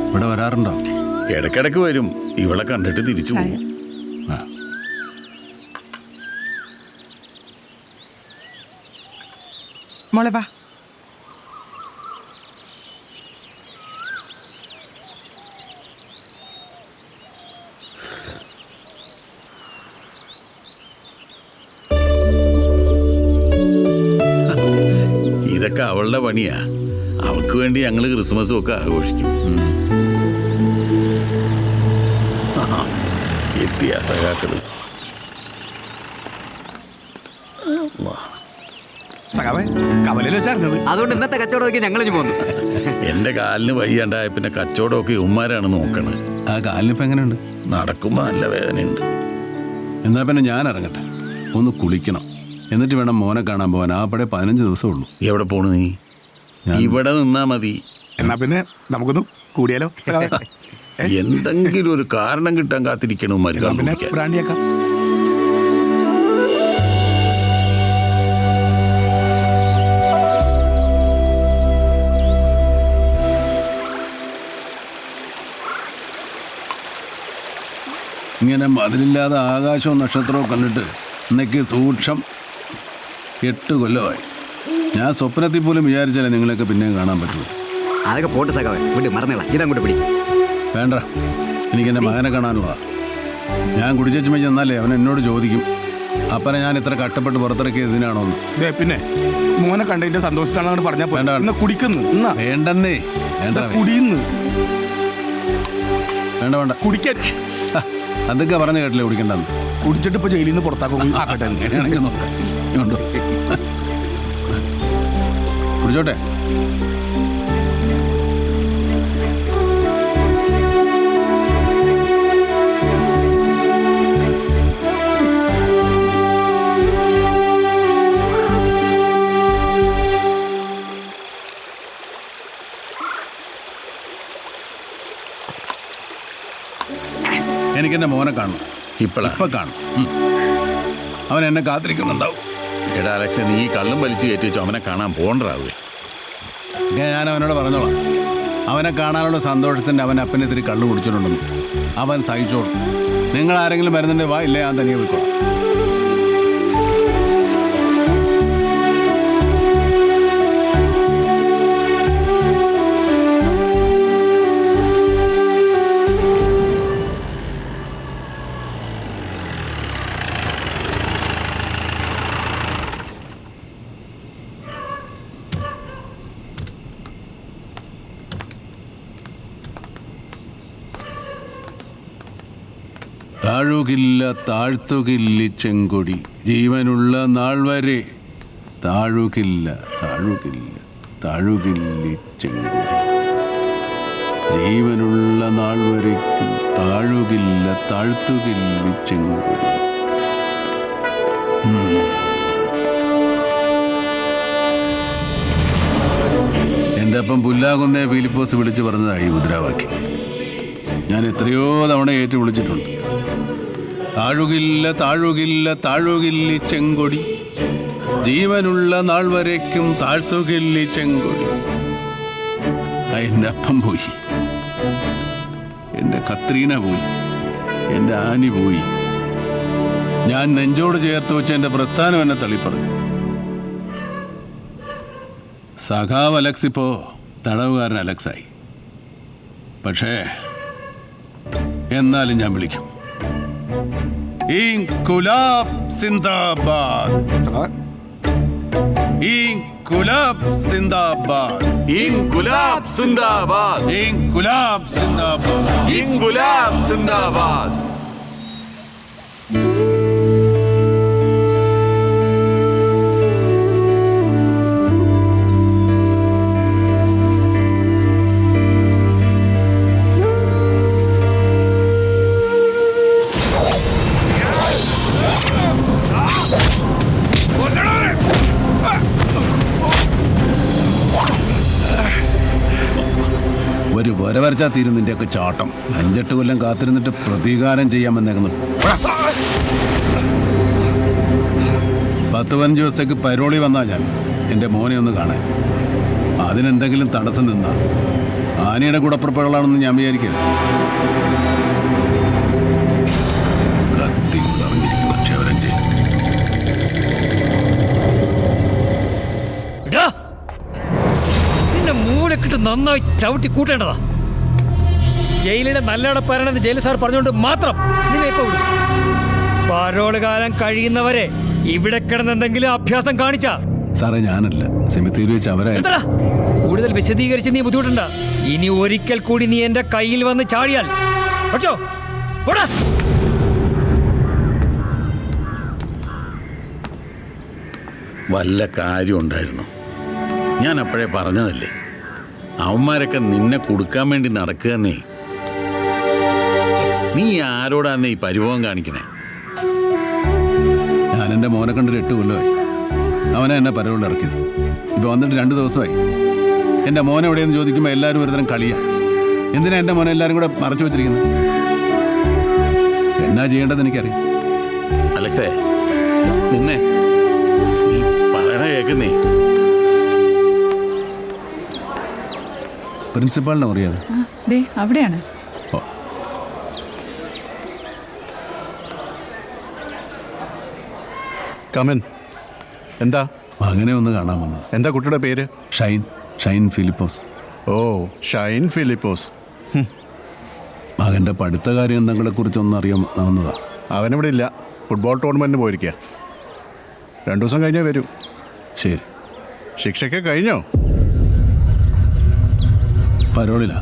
ഇവിടെ വരാറുണ്ടോ? ഇടയ്ക്കിടയ്ക്ക് വരും. ഇവളെ കണ്ടിട്ട് തിരിച്ചു പോകും. മോളെ വാ. ഇതൊക്കെ അവളുടെ പണിയാ. അവൾക്ക് വേണ്ടി ഞങ്ങൾ ക്രിസ്മസും ഒക്കെ ആഘോഷിക്കും. എത്തിയ സഖാക്കള്. അതുകൊണ്ട് ഇന്നത്തെ കച്ചവടമൊക്കെ ഞങ്ങൾ പോന്നു. എന്റെ കാലിന് വയ്യാണ്ടായ പിന്നെ കച്ചവടമൊക്കെ ഉമ്മാരാണ് നോക്കണത്. ആ കാലിനിപ്പോ എങ്ങനെയുണ്ട്? നടക്കുമ്പോ നല്ല വേദനയുണ്ട്. എന്നാ പിന്നെ ഞാൻ ഇറങ്ങട്ടെ, ഒന്ന് കുളിക്കണം. എന്നിട്ട് വേണം മോനെ കാണാൻ പോകാൻ. ആ പടെ 15 ദിവസമേ ഉള്ളൂ. എവിടെ പോണു നീ? ഇവിടെ നിന്നാ മതി. എന്നാ പിന്നെ നമുക്കൊന്ന് കൂടിയാലോ? എന്തെങ്കിലും ഒരു കാരണം കിട്ടാൻ കാത്തിരിക്കണു. ബ്രാൻഡിയാക്കാം. ഇങ്ങനെ മതിലില്ലാതെ ആകാശവും നക്ഷത്രവും കണ്ടിട്ട് ഇന്നേക്ക് സൂക്ഷം 8 കൊല്ലമായി. ഞാൻ സ്വപ്നത്തിൽ പോലും വിചാരിച്ചാലേ നിങ്ങളെയൊക്കെ പിന്നെയും കാണാൻ പറ്റുള്ളൂ. അതൊക്കെ പോട്ട് സഖാവേ, വിട്ട് മറന്നില്ല. ഇതങ്ങോട്ട് പിടി. വേണ്ട, എനിക്ക് എൻ്റെ മകനെ കാണാനുള്ളതാ. ഞാൻ കുടിച്ചേച്ചുമ്മ ചെന്നാലേ അവൻ എന്നോട് ചോദിക്കും, അപ്പനെ ഞാൻ ഇത്ര കഷ്ടപ്പെട്ട് പുറത്തിറക്കിയത് ഇതിനാണോന്ന്. പിന്നെ മോനെ കണ്ടതിന്റെ സന്തോഷത്തിലാണ് പറഞ്ഞാൽ വേണ്ട, കുടിക്കുന്നു. വേണ്ടെന്നേ, വേണ്ട, കുടിയുന്നു. വേണ്ട വേണ്ട, കുടിക്കാൻ അതൊക്കെ പറഞ്ഞു കേട്ടില്ലേ കുടിക്കണ്ടെന്ന്. കുടിച്ചിട്ട് ഇപ്പൊ ജയിലിൽ നിന്ന് പുറത്താക്കും. അങ്ങനെയാണെങ്കിൽ നോക്കാം. കുടിച്ചോട്ടെ. എനിക്കെൻ്റെ മോനെ കാണണം. ഇപ്പൊ കാണും. അവൻ എന്നെ കാത്തിരിക്കുന്നുണ്ടാവും. എടാ അലക്സ്, നീ കള്ളും വലിച്ചു കയറ്റി വെച്ചു അവനെ കാണാൻ പോണ്ടാവുക. ഞാൻ അവനോട് പറഞ്ഞോളാം. അവനെ കാണാനുള്ള സന്തോഷത്തിൻ്റെ അവൻ അപ്പനെ ഇത്തിരി കള്ളു കുടിച്ചിട്ടുണ്ടെന്ന്. അവൻ സഹിച്ചോളും. നിങ്ങൾ ആരെങ്കിലും വരുന്നുണ്ട് വാ, ഇല്ലേ ഞാൻ തനിയെ പോയിക്കോളാം. താഴുകില്ല താഴ്ത്തുകില്ലി ചെങ്കൊടി ജീവനുള്ള നാൾ വരെ താഴുകില്ല താഴുകില്ല താഴുകില്ലി ചെങ്കൊടി ജീവനുള്ള നാൾ വരയ്ക്കും താഴുകില്ല താഴ്ത്തുകില്ലി ചെങ്കൊടി. എൻ്റെ അപ്പം പുല്ലാകുന്നേ ഫിലിപ്പോസ് വിളിച്ചു പറഞ്ഞതായി മുദ്രാവാക്യം. ഞാൻ എത്രയോ തവണ ഏറ്റു വിളിച്ചിട്ടുണ്ട്. താഴുകില്ല താഴുകില്ല താഴുകില്ലി ചെങ്കൊടി ജീവനുള്ള നാൾ വരയ്ക്കും താഴ്ത്തുകില്ലി ചെങ്കൊടി. എൻ്റെ അപ്പം പോയി, എൻ്റെ കത്രീന പോയി, എൻ്റെ ആനി പോയി. ഞാൻ നെഞ്ചോട് ചേർത്ത് വെച്ച് എൻ്റെ പ്രസ്ഥാനം എന്നെ തള്ളിപ്പറഞ്ഞു. സഖാവ് അലക്സ് ഇപ്പോ തടവുകാരൻ അലക്സായി. പക്ഷേ എന്നാലും ഞാൻ വിളിക്കും. ഇൻകുലാബ് സിന്ദാബാദ്, ഇൻകുലാബ് സിന്ദാബാദ്, ഇൻകുലാബ് സിന്ദാബാദ്, ഇൻകുലാബ് സിന്ദാബാദ്, ഇൻകുലാബ് സിന്ദാബാദ്. ഒരു വര വരച്ചാൽ തീരും നിന്റെയൊക്കെ ചാട്ടം. 5-8 കൊല്ലം കാത്തിരുന്നിട്ട് പ്രതികാരം ചെയ്യാമെന്നേക്കുന്നു. 10-15 ദിവസത്തേക്ക് പരോളി വന്നാ ഞാൻ എൻ്റെ മോനെ ഒന്ന് കാണാൻ. അതിനെന്തെങ്കിലും തടസ്സം നിന്നാ ആനയുടെ കൂടപ്പുറപ്പുകളാണെന്ന് ഞാൻ വിചാരിക്കില്ല. കത്തി പറഞ്ഞിരിക്കുന്ന ക്ഷവരം ചെയ്യും. മൂലക്കിട്ട് നന്നായി ചവിട്ടി കൂട്ടേണ്ടതാ. ജയിലിലെ നല്ലടപ്പാരാണെന്ന് ജയിൽ സാർ പറഞ്ഞുകൊണ്ട് മാത്രം നിന്നെ ഇപ്പൊ വിടും. പരോള് കാലം കഴിയുന്നവരെ ഇവിടെ കിടന്നെന്തെങ്കിലും അഭ്യാസം കാണിച്ചാ സാറേ ഞാനല്ല, സെമിത്തേരി വെച്ച് അവരെ. കൂടുതൽ വിശദീകരിച്ച് നീ ബുദ്ധിമുട്ടുണ്ട. ഇനി ഒരിക്കൽ കൂടി നീ എന്റെ കയ്യിൽ വന്ന് ചാടിയാൽ ഓക്കോ പോടാ. വല്ല കാര്യം ഉണ്ടായിരുന്നു. ഞാൻ അപ്പോഴേ പറഞ്ഞതല്ലേ, അവന്മാരൊക്കെ നിന്നെ കൊടുക്കാൻ വേണ്ടി നടക്കുകയെന്നേ. നീ ആരോടാന്നേ ഈ പരിഭവം കാണിക്കണേ? ഞാൻ എൻ്റെ മോനെ കണ്ടിട്ട് 8 കൊല്ലമായി. അവനെ എന്നെ പരവോളിൽ ഇറക്കിയത്. ഇപ്പൊ വന്നിട്ട് 2 ദിവസമായി. എൻ്റെ മോനെ എവിടെയെന്ന് ചോദിക്കുമ്പോൾ എല്ലാവരും ഒരുതരം കളിയാ. എന്തിനാ എൻ്റെ മോനെ എല്ലാവരും കൂടെ മറച്ചു വെച്ചിരിക്കുന്നത്? എന്നാ ചെയ്യേണ്ടത് എനിക്കറിയാം. അലക്സേ, നിന്നെ നീ പറയണ കേൾക്കുന്നേ. പ്രിൻസിപ്പാളിനെ അറിയാതെ അവിടെയാണ്. കമൻ. എന്താ മകനെ ഒന്ന് കാണാൻ വന്നത്. എന്താ കുട്ടിയുടെ പേര്? ഷൈൻ ഫിലിപ്പോസ്. ഓ, ഷൈൻ ഫിലിപ്പോസ്. മകൻ്റെ പഠിത്ത കാര്യം എന്തെങ്കിലെക്കുറിച്ചൊന്നും അറിയാവുന്നതാ. അവനിവിടെ ഇല്ല, ഫുട്ബോൾ ടൂർണമെൻറ്റിന് പോയിരിക്കുക. 2 ദിവസം കഴിഞ്ഞേ വരൂ. ശരി. ശിക്ഷയ്ക്ക് കഴിഞ്ഞോ? പരോളില.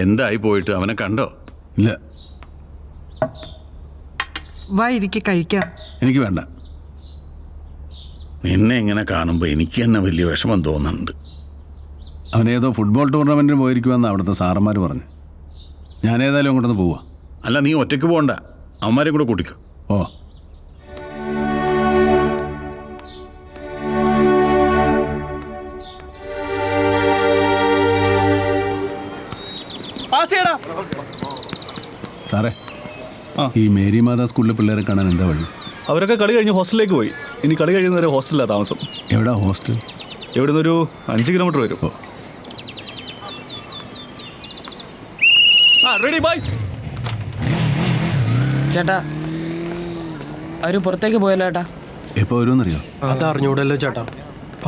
എന്തായി പോയിട്ട് അവനെ കണ്ടോ? ഇല്ല. വാ ഇരിക്ക്, കഴിക്കാം. എനിക്ക് വേണ്ട. നിന്നെ ഇങ്ങനെ കാണുമ്പോൾ എനിക്ക് തന്നെ വലിയ വിഷമം തോന്നുന്നുണ്ട്. അവനേതോ ഫുട്ബോൾ ടൂർണമെൻറ്റിന് പോയിരിക്കുമെന്ന് അവിടുത്തെ സാറന്മാർ പറഞ്ഞു. ഞാനേതായാലും അങ്ങോട്ടൊന്ന് പോവാ. അല്ല, നീ ഒറ്റയ്ക്ക് പോകണ്ട, അവന്മാരെ കൂടെ കൂട്ടിക്കോ. ഓ, സാറേ, ഈ മേരി മാതാ സ്കൂളിലെ പിള്ളേരെ കാണാൻ എന്താ വഴി? അവരൊക്കെ കളി കഴിഞ്ഞ് ഹോസ്റ്റലിലേക്ക് പോയി. ഇനി കളി കഴിയുന്നവരെ ഹോസ്റ്റലിലാണ് താമസം. എവിടാ ഹോസ്റ്റൽ? ഇവിടെ നിന്നൊരു 5 കിലോമീറ്റർ വരും. Ready boys. ചേട്ടാ അവര് പുറത്തേക്ക് പോയല്ലോ ചേട്ടാ. എപ്പോ വരുമെന്നറിയോ? അത് അറിഞ്ഞൂടല്ലോ ചേട്ടാ.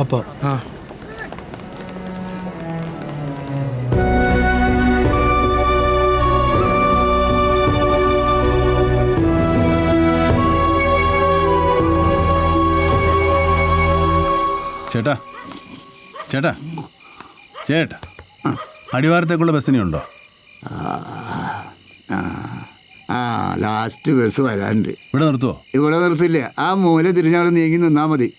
അപ്പോ ആ ചേട്ടാ ചേട്ടാ ചേട്ടാ, അടിവാരത്തേക്കുള്ള ബസ്സിനി ഉണ്ടോ? ലാസ്റ്റ് ബസ് വരാനുണ്ട്. ഇവിടെ നിർത്തുവോ? ഇവിടെ നിർത്തില്ല, ആ മൂല തിരിഞ്ഞാൽ നീങ്ങി നിന്നാ മതി.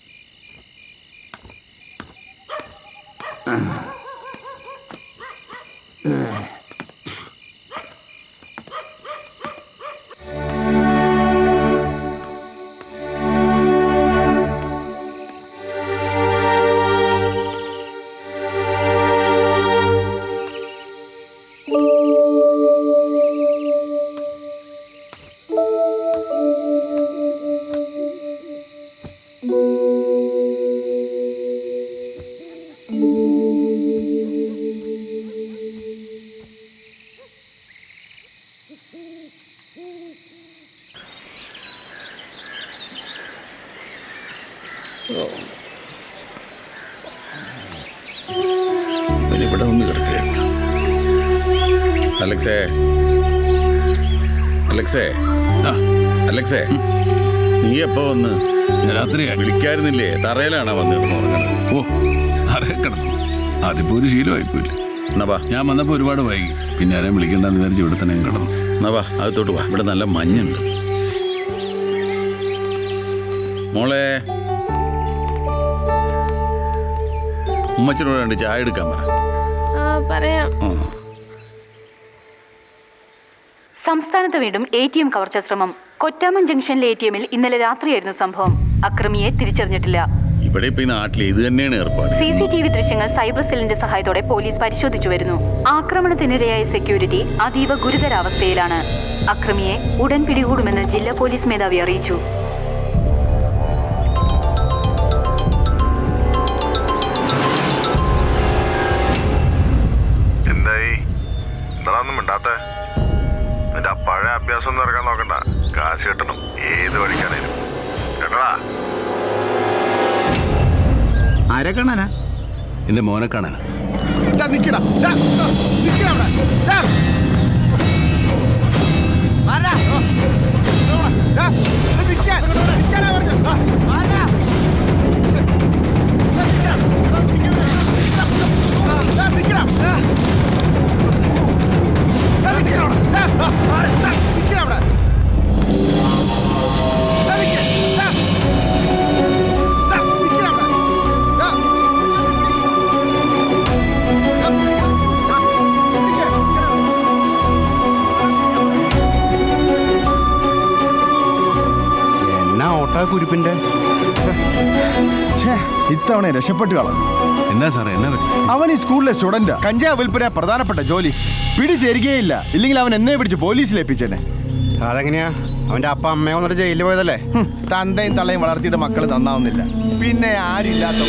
ഇവിടെ ഒന്ന് കിടക്കുകയാണ്. അലക്സേ, അലക്സേ, അലക്സേ, നീ എപ്പോ വന്ന്? രാത്രി വിളിക്കായിരുന്നില്ലേ? തറയിലാണോ വന്നിരുന്നു ഉറങ്ങണത്? ഓ, തറയിൽ കിടന്നു. അതിപ്പോ ഒരു ശീലമായിപ്പോയില്ല. ഞാൻ വന്നപ്പോ ഒരുപാട് വൈകി, പിന്നെ ആരെയും വിളിക്കണ്ടെന്ന് വിചാരിച്ച് ഇവിടെ തന്നെ കിടന്നു. വാ, അകത്തോട്ട് വാ, ഇവിടെ നല്ല മഞ്ഞുണ്ട്. മോളെ, ഉമ്മച്ചിനോട് രണ്ട് ചായ എടുക്കാൻ പറ. പറയാം. സംസ്ഥാനത്ത് വീണ്ടും ATM കവർച്ച ശ്രമം. കൊറ്റാമൻ ജംഗ്ഷനിലെ ATMൽ ഇന്നലെ രാത്രിയായിരുന്നു സംഭവം. അക്രമിയെ തിരിച്ചറിഞ്ഞിട്ടില്ല. ഇവിടെ ഇപ്പൊ ഈ നാട്ടിൽ ഇത് തന്നെയാണ് ഏർപ്പാട്. CCTV ദൃശ്യങ്ങൾ സൈബർ സെല്ലിന്റെ സഹായത്തോടെ പോലീസ് പരിശോധിച്ചു വരുന്നു. ആക്രമണത്തിനിരയായ സെക്യൂരിറ്റി അതീവ ഗുരുതരാവസ്ഥയിലാണ്. അക്രമിയെ ഉടൻ പിടികൂടുമെന്ന് ജില്ലാ പോലീസ് മേധാവി അറിയിച്ചു. നിന്റെ പഴയ അഭ്യാസം ഒന്നും ഇറക്കാൻ നോക്കണ്ട. കാശ് കിട്ടണം ഏത് വഴിക്കാണേലും. കേട്ടടാ? ആരെ കാണാനാ? എന്റെ മോനെ കാണാനാ. കുരിപ്പിന്റെ ഇത്തവണ രക്ഷപ്പെട്ടു കളഞ്ഞു. എന്നാ സാറേ, എന്നാ പറ്റി? അവൻ ഈ സ്കൂളിലെ സ്റ്റുഡന്റാ. കഞ്ചാവ് വിൽപ്പന പ്രധാനപ്പെട്ട ജോലി. പിടി തരികയില്ല, ഇല്ലെങ്കിൽ അവൻ എന്നെ പിടിച്ച് പോലീസിൽ ഏൽപ്പിച്ചെന്നെ. അതെങ്ങനെയാ? അവന്റെ അപ്പ അമ്മയെ വന്നിട്ട് ജയിലിൽ പോയതല്ലേ? തന്തയും തള്ളയും വളർത്തിയിട്ട് മക്കൾ നന്നാവുന്നില്ല, പിന്നെ ആരില്ലാത്ത